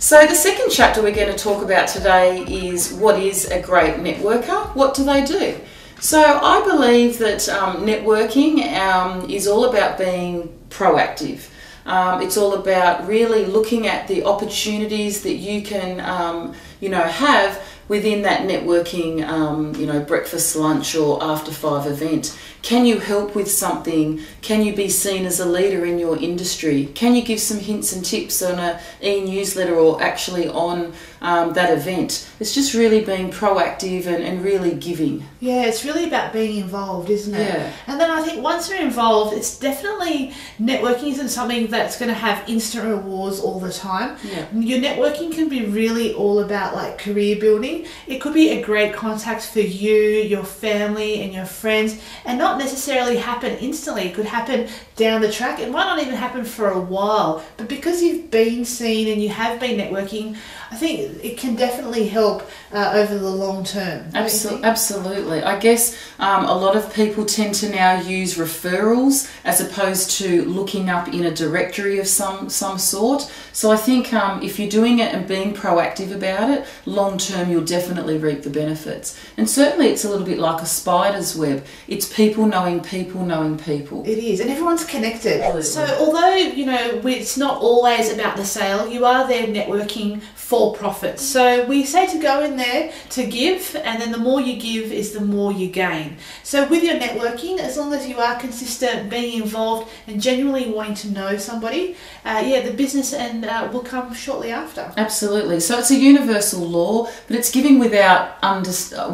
So the second chapter we're going to talk about today is what is a great networker? What do they do? So I believe that networking is all about being proactive. It's all about really looking at the opportunities that you can, have within that networking, breakfast, lunch or after 5 event. Can you help with something? Can you be seen as a leader in your industry? Can you give some hints and tips on an e-newsletter or actually on that event? It's just really being proactive and really giving. Yeah, it's really about being involved, isn't it? Yeah. And then I think once you're involved, it's definitely, networking isn't something that's going to have instant rewards all the time. Yeah. Your networking can be really all about like career building. It could be a great contact for you, your family and your friends, and not necessarily happen instantly. It could happen down the track. It might not even happen for a while, but because you've been seen and you have been networking, I think it can definitely help over the long term. Absolutely. I guess a lot of people tend to now use referrals as opposed to looking up in a directory of some sort. So I think if you're doing it and being proactive about it, long term you'll definitely reap the benefits. And certainly it's a little bit like a spider's web. It's people knowing people knowing people. It is, and everyone's connected. Absolutely. So although, it's not always about the sale, you are there networking for profit. So we say to go in there to give, and then the more you give is the more you gain. So with your networking, as long as you are consistent, being involved and genuinely wanting to know somebody, the business and will come shortly after. Absolutely. So it's a universal law, but it's giving without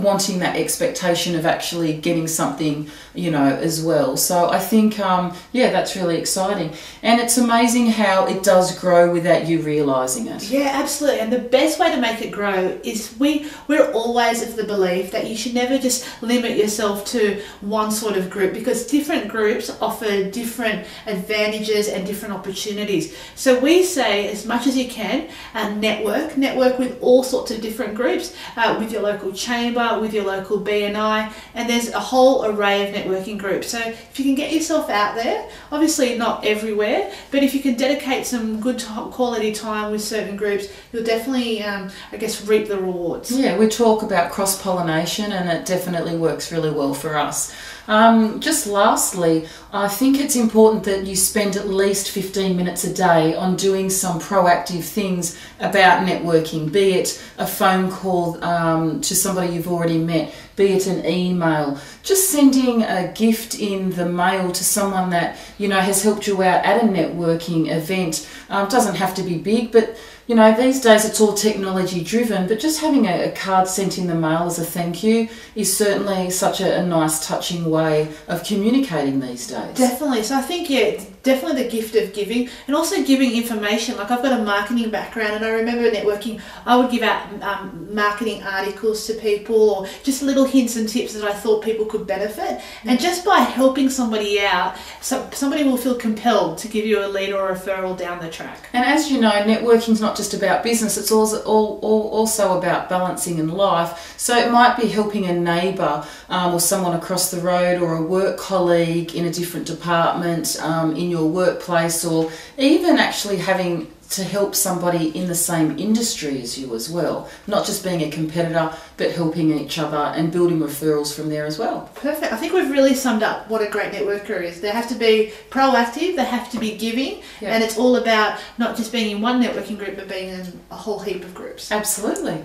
wanting that expectation of actually getting something, as well. So I think, that's really exciting. And it's amazing how it does grow without you realising it. Yeah, absolutely. And the best way to make it grow is we're always of the belief that you should never just limit yourself to one sort of group, because different groups offer different advantages and different opportunities. So we say, as much as you can, network with all sorts of different groups, with your local chamber, with your local BNI, and there's a whole array of networking groups. So if you can get yourself out there, obviously not everywhere, but if you can dedicate some good quality time with certain groups, you'll definitely, reap the rewards. Yeah, we talk about cross-pollination and it definitely works really well for us. Just lastly, I think it's important that you spend at least 15 minutes a day on doing some proactive things about networking, be it a phone call to somebody you've already met, be it an email, just sending a gift in the mail to someone that has helped you out at a networking event. Doesn't have to be big, but these days it's all technology driven, but just having a card sent in the mail as a thank you is certainly such a nice touching way of communicating these days. Definitely. So I think, definitely the gift of giving, and also giving information. Like, I've got a marketing background, and I remember networking, I would give out marketing articles to people, or just little hints and tips that I thought people could benefit. And just by helping somebody out, somebody will feel compelled to give you a lead or a referral down the track. And as you know, networking's not just about business, it's also about balancing in life. So it might be helping a neighbour or someone across the road, or a work colleague in a different department, in your workplace, or even actually having to help somebody in the same industry as you as well. Not just being a competitor, but helping each other and building referrals from there as well. Perfect. I think we've really summed up what a great networker is. They have to be proactive, they have to be giving, and it's all about not just being in one networking group, but being in a whole heap of groups. Absolutely.